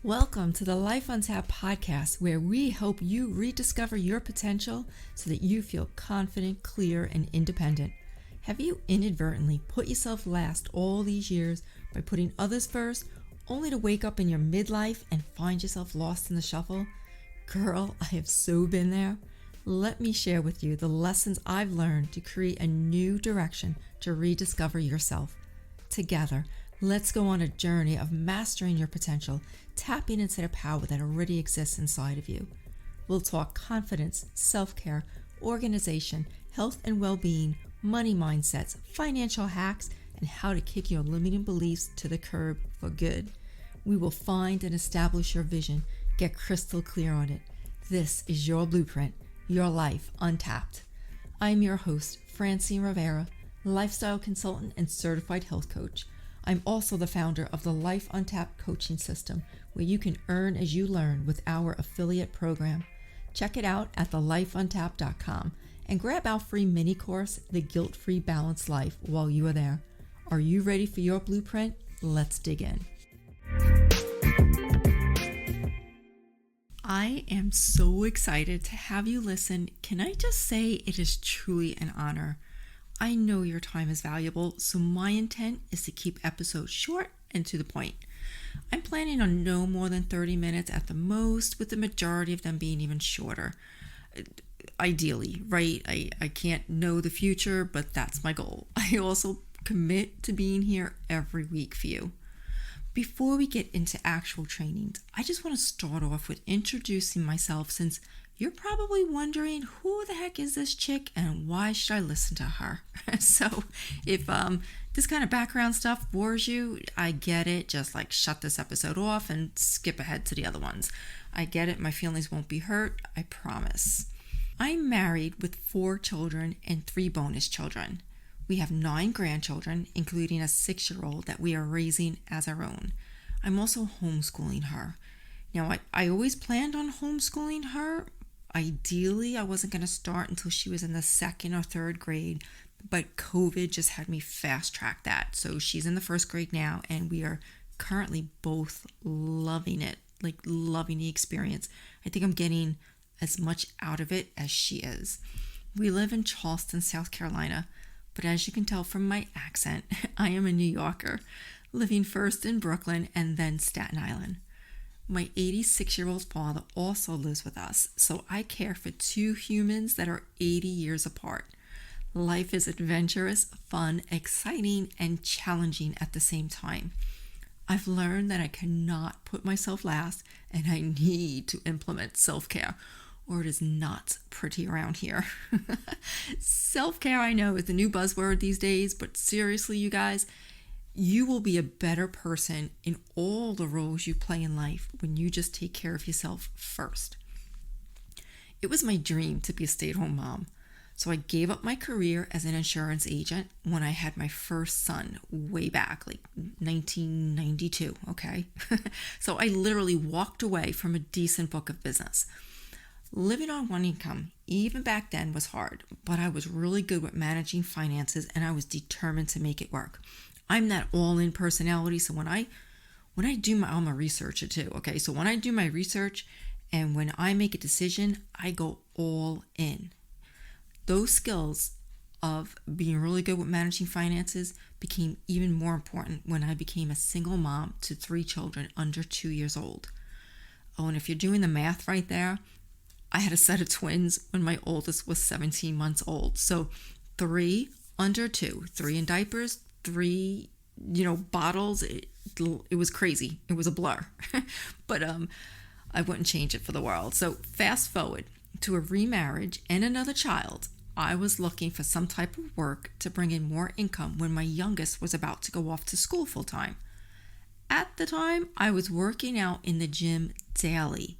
Welcome to the Life on Tap podcast, where we hope you rediscover your potential so that you feel confident, clear, and independent. Have you inadvertently put yourself last all these years by putting others first, only to wake up in your midlife and find yourself lost in the shuffle? Girl, I have so been there. Let me share with you the lessons I've learned to create a new direction to rediscover yourself. Together, let's go on a journey of mastering your potential, tapping into the power that already exists inside of you. We'll talk confidence, self-care, organization, health and well-being, money mindsets, financial hacks, and how to kick your limiting beliefs to the curb for good. We will find and establish your vision, get crystal clear on it. This is your blueprint, your life untapped. I'm your host, Francine Rivera, lifestyle consultant and certified health coach. I'm also the founder of the Life Untapped coaching system, where you can earn as you learn with our affiliate program. Check it out at thelifeuntap.com and grab our free mini course, The Guilt-Free Balanced Life, while you are there. Are you ready for your blueprint? Let's dig in. I am so excited to have you listen. Can I just say it is truly an honor? I know your time is valuable, so my intent is to keep episodes short and to the point. I'm planning on no more than 30 minutes at the most, with the majority of them being even shorter. Ideally, right? I can't know the future, but that's my goal. I also commit to being here every week for you. Before we get into actual trainings, I just want to start off with introducing myself, since you're probably wondering, who the heck is this chick and why should I listen to her? So if this kind of background stuff bores you, I get it. Just like shut this episode off and skip ahead to the other ones. I get it. My feelings won't be hurt. I promise. I'm married with 4 children and 3 bonus children. We have 9 grandchildren, including a 6-year-old that we are raising as our own. I'm also homeschooling her. Now, I always planned on homeschooling her. Ideally, I wasn't going to start until she was in the 2nd or 3rd grade, but COVID just had me fast track that. So she's in the 1st grade now, and we are currently both loving it, like loving the experience. I think I'm getting as much out of it as she is. We live in Charleston, South Carolina, but as you can tell from my accent, I am a New Yorker, living first in Brooklyn and then Staten Island. My 86-year-old father also lives with us, so I care for 2 humans that are 80 years apart. Life is adventurous, fun, exciting, and challenging at the same time. I've learned that I cannot put myself last, and I need to implement self-care, or it is not pretty around here. Self-care, I know, is the new buzzword these days, but seriously, you guys, you will be a better person in all the roles you play in life when you just take care of yourself first. It was my dream to be a stay-at-home mom, so I gave up my career as an insurance agent when I had my first son way back, like 1992, okay? So I literally walked away from a decent book of business. Living on one income, even back then, was hard, but I was really good with managing finances, and I was determined to make it work. I'm that all-in personality, so when I do I'm a researcher too, okay? So when I do my research and when I make a decision, I go all in. Those skills of being really good with managing finances became even more important when I became a single mom to 3 children under 2 years old. Oh, and if you're doing the math right there, I had a set of twins when my oldest was 17 months old. So 3 under 2, 3 in diapers, 3, bottles. It was crazy. It was a blur. But I wouldn't change it for the world. So fast forward to a remarriage and another child. I was looking for some type of work to bring in more income when my youngest was about to go off to school full time. At the time, I was working out in the gym daily.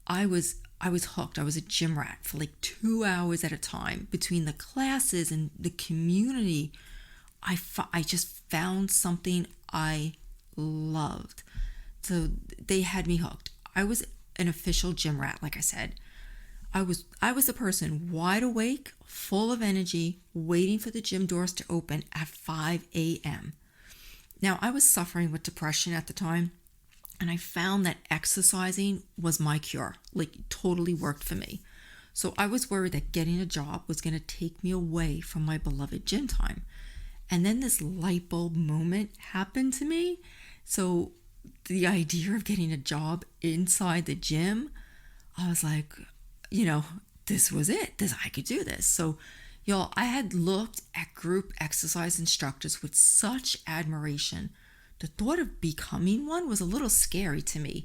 I was hooked. I was a gym rat for like 2 hours at a time between the classes and the community. I just found something I loved. So they had me hooked. I was an official gym rat, like I said. I was the person wide awake, full of energy, waiting for the gym doors to open at 5 a.m. Now, I was suffering with depression at the time, And I found that exercising was my cure, like totally worked for me. So I was worried that getting a job was going to take me away from my beloved gym time. And then this light bulb moment happened to me. So the idea of getting a job inside the gym, I was like, this was it. I could do this. So, y'all, I had looked at group exercise instructors with such admiration. The thought of becoming one was a little scary to me.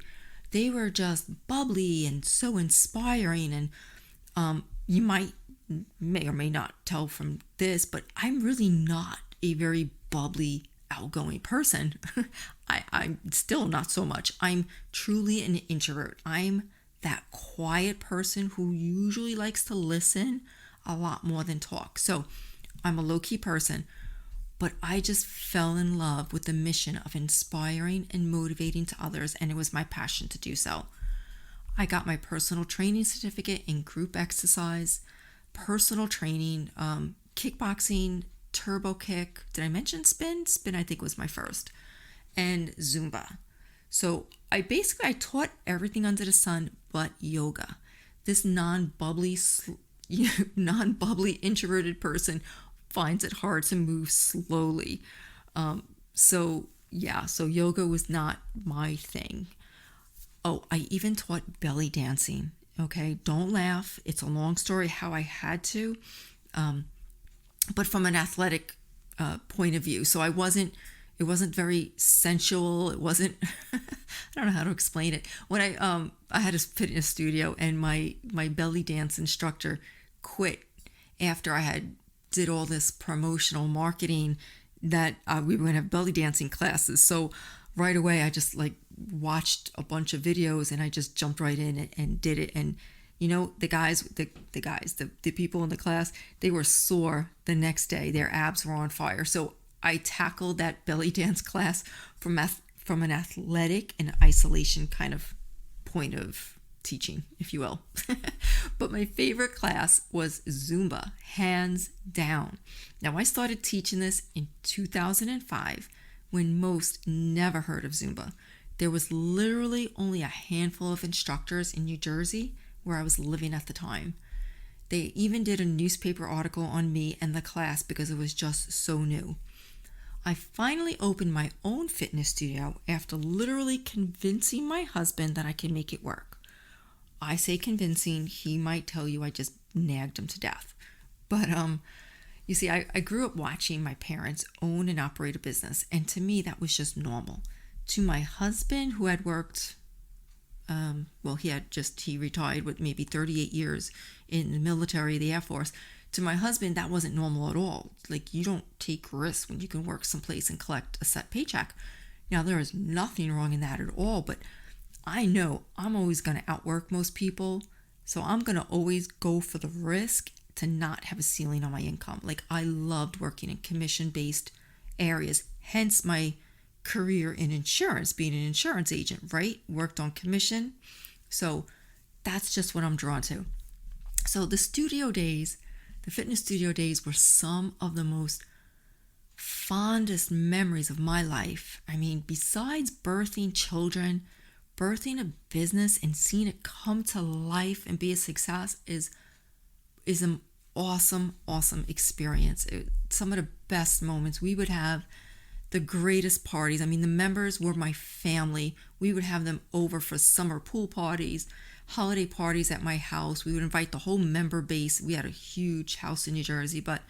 They were just bubbly and so inspiring. And you may or may not tell from this, but I'm really not a very bubbly, outgoing person. I'm still not so much. I'm truly an introvert. I'm that quiet person who usually likes to listen a lot more than talk. So I'm a low-key person, but I just fell in love with the mission of inspiring and motivating to others, and it was my passion to do so. I got my personal training certificate in group exercise, personal training, kickboxing, turbo kick. Did I mention spin? Spin, I think, was my first. And Zumba. So I taught everything under the sun but yoga. This non-bubbly introverted person finds it hard to move slowly. So yoga was not my thing. Oh, I even taught belly dancing. Okay, don't laugh. It's a long story how I had to. But from an athletic point of view. So it wasn't very sensual. It wasn't, I don't know how to explain it. When I had a fitness studio, and my belly dance instructor quit after I had did all this promotional marketing that we were going to have belly dancing classes. So right away, I just watched a bunch of videos, and I just jumped right in and did it. And the people in the class, they were sore the next day. Their abs were on fire. So I tackled that belly dance class from an athletic and isolation kind of point of teaching, if you will. But my favorite class was Zumba, hands down. Now, I started teaching this in 2005 when most never heard of Zumba. There was literally only a handful of instructors in New Jersey where I was living at the time. They even did a newspaper article on me and the class because it was just so new. I finally opened my own fitness studio after literally convincing my husband that I can make it work. I say convincing, he might tell you I just nagged him to death. But you see, I grew up watching my parents own and operate a business, and to me that was just normal. To my husband, who had worked, he retired with maybe 38 years in the military, the Air Force. To my husband, that wasn't normal at all. You don't take risks when you can work someplace and collect a set paycheck. Now, there is nothing wrong in that at all, but I know I'm always going to outwork most people, so I'm going to always go for the risk to not have a ceiling on my income. I loved working in commission-based areas, hence my career in insurance, being an insurance agent, right? Worked on commission. So that's just what I'm drawn to. So the fitness studio days were some of the most fondest memories of my life. I mean, besides birthing children, birthing a business and seeing it come to life and be a success is an awesome experience. Some of the best moments. We would have the greatest parties. I mean, the members were my family. We would have them over for summer pool parties, holiday parties at my house. We would invite the whole member base. We had a huge house in New Jersey, but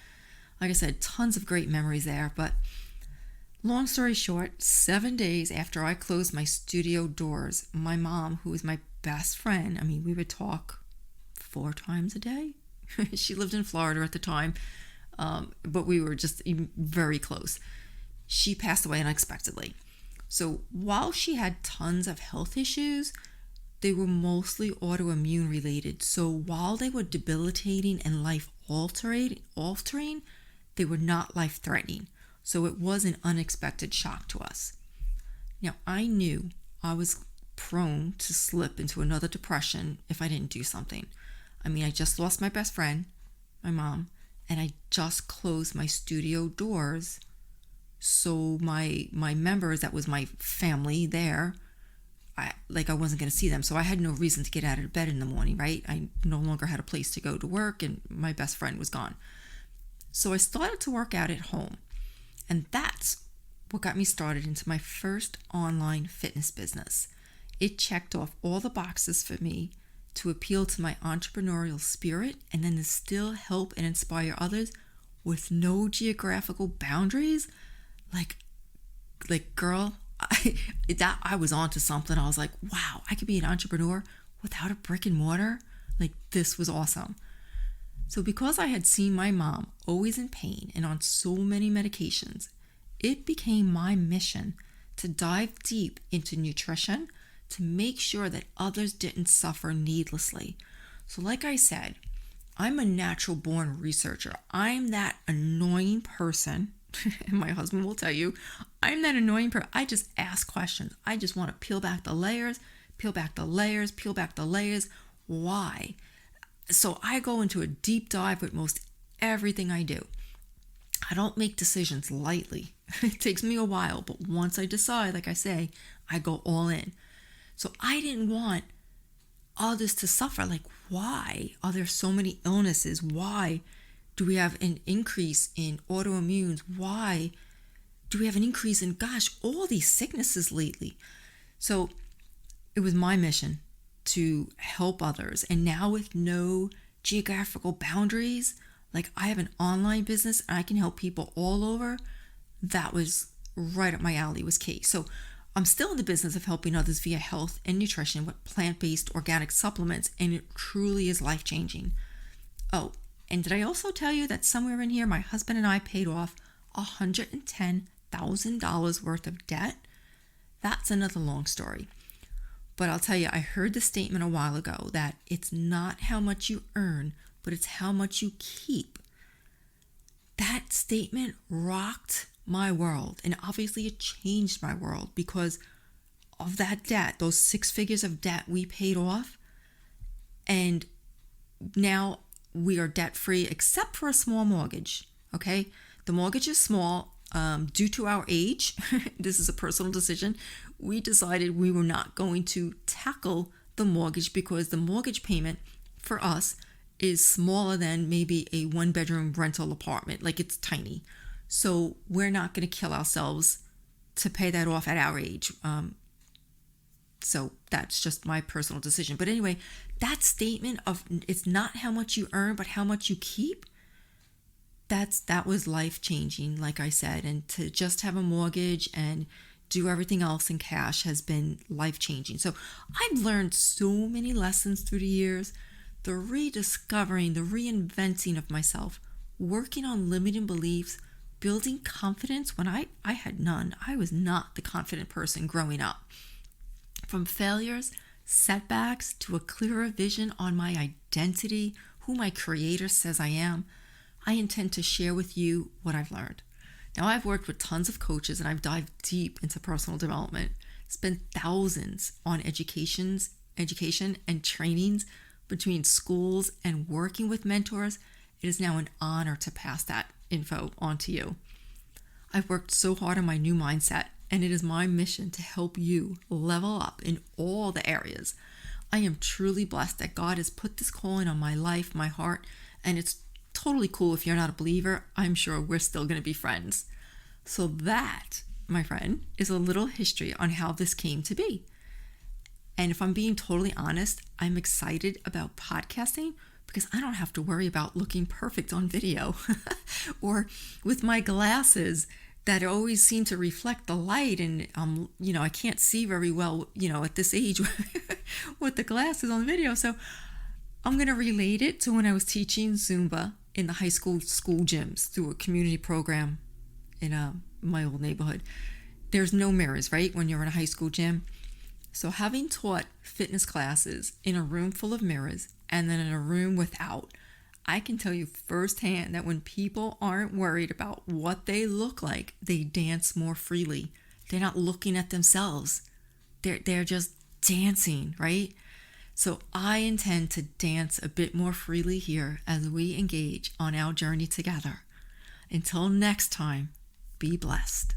like I said, tons of great memories there. But long story short, 7 days after I closed my studio doors, my mom, who was my best friend, I mean, we would talk 4 times a day. She lived in Florida at the time, but we were just very close. She passed away unexpectedly. So while she had tons of health issues, they were mostly autoimmune related. So while they were debilitating and life-altering, they were not life-threatening. So it was an unexpected shock to us. Now, I knew I was prone to slip into another depression if I didn't do something. I mean, I just lost my best friend, my mom, and I just closed my studio doors. So my members, that was my family there, I wasn't going to see them. So I had no reason to get out of bed in the morning, right? I no longer had a place to go to work, and my best friend was gone. So I started to work out at home. And that's what got me started into my first online fitness business. It checked off all the boxes for me to appeal to my entrepreneurial spirit, and then to still help and inspire others with no geographical boundaries. Like girl, I was onto something. I was like, wow, I could be an entrepreneur without a brick and mortar. Like, this was awesome. So because I had seen my mom always in pain and on so many medications, it became my mission to dive deep into nutrition to make sure that others didn't suffer needlessly. So like I said, I'm a natural born researcher. I'm that annoying person, and my husband will tell you, I'm that annoying person. I just ask questions. I just want to peel back the layers, peel back the layers, peel back the layers. Why? So I go into a deep dive with most everything I do. I don't make decisions lightly. It takes me a while, but once I decide, like I say, I go all in. So I didn't want others to suffer. Like, why are there so many illnesses? Why do we have an increase in autoimmunes? Why do we have an increase in, all these sicknesses lately? So it was my mission to help others. And now with no geographical boundaries, like I have an online business and I can help people all over. That was right up my alley, was key. So I'm still in the business of helping others via health and nutrition with plant-based organic supplements, and it truly is life-changing. Oh, and did I also tell you that somewhere in here, my husband and I paid off $110,000 worth of debt? That's another long story. But I'll tell you, I heard the statement a while ago that it's not how much you earn, but it's how much you keep. That statement rocked my world, and obviously it changed my world because of that debt, those 6 figures of debt we paid off, and now we are debt free except for a small mortgage. Okay, the mortgage is small due to our age. This is a personal decision. We decided we were not going to tackle the mortgage because the mortgage payment for us is smaller than maybe a 1-bedroom rental apartment. Like, it's tiny. So we're not going to kill ourselves to pay that off at our age. So that's just my personal decision. But anyway, that statement of it's not how much you earn, but how much you keep, that was life-changing, like I said. And to just have a mortgage and do everything else in cash has been life-changing. So I've learned so many lessons through the years, the rediscovering, the reinventing of myself, working on limiting beliefs, building confidence when I had none. I was not the confident person growing up. From failures, setbacks, to a clearer vision on my identity, who my creator says I am, I intend to share with you what I've learned. Now, I've worked with tons of coaches and I've dived deep into personal development, spent thousands on education and trainings between schools and working with mentors. It is now an honor to pass that info on to you. I've worked so hard on my new mindset, and it is my mission to help you level up in all the areas. I am truly blessed that God has put this calling on my life, my heart, and it's totally cool if you're not a believer. I'm sure we're still going to be friends. So that, my friend, is a little history on how this came to be. And if I'm being totally honest, I'm excited about podcasting because I don't have to worry about looking perfect on video or with my glasses that always seem to reflect the light, and I can't see very well, at this age with the glasses on video. So I'm going to relate it to when I was teaching Zumba in the high school gyms through a community program in my old neighborhood. There's no mirrors, right, when you're in a high school gym. So having taught fitness classes in a room full of mirrors and then in a room without, I can tell you firsthand that when people aren't worried about what they look like, they dance more freely. They're not looking at themselves. They're just dancing, right? So I intend to dance a bit more freely here as we engage on our journey together. Until next time, be blessed.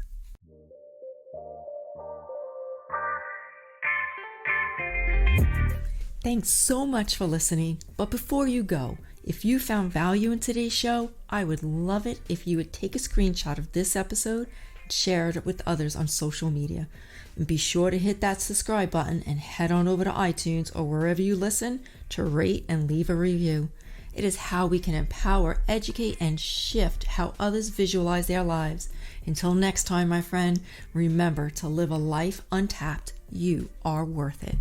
Thanks so much for listening. But before you go, if you found value in today's show, I would love it if you would take a screenshot of this episode and share it with others on social media. And be sure to hit that subscribe button and head on over to iTunes or wherever you listen to rate and leave a review. It is how we can empower, educate, and shift how others visualize their lives. Until next time, my friend, remember to live a life untapped. You are worth it.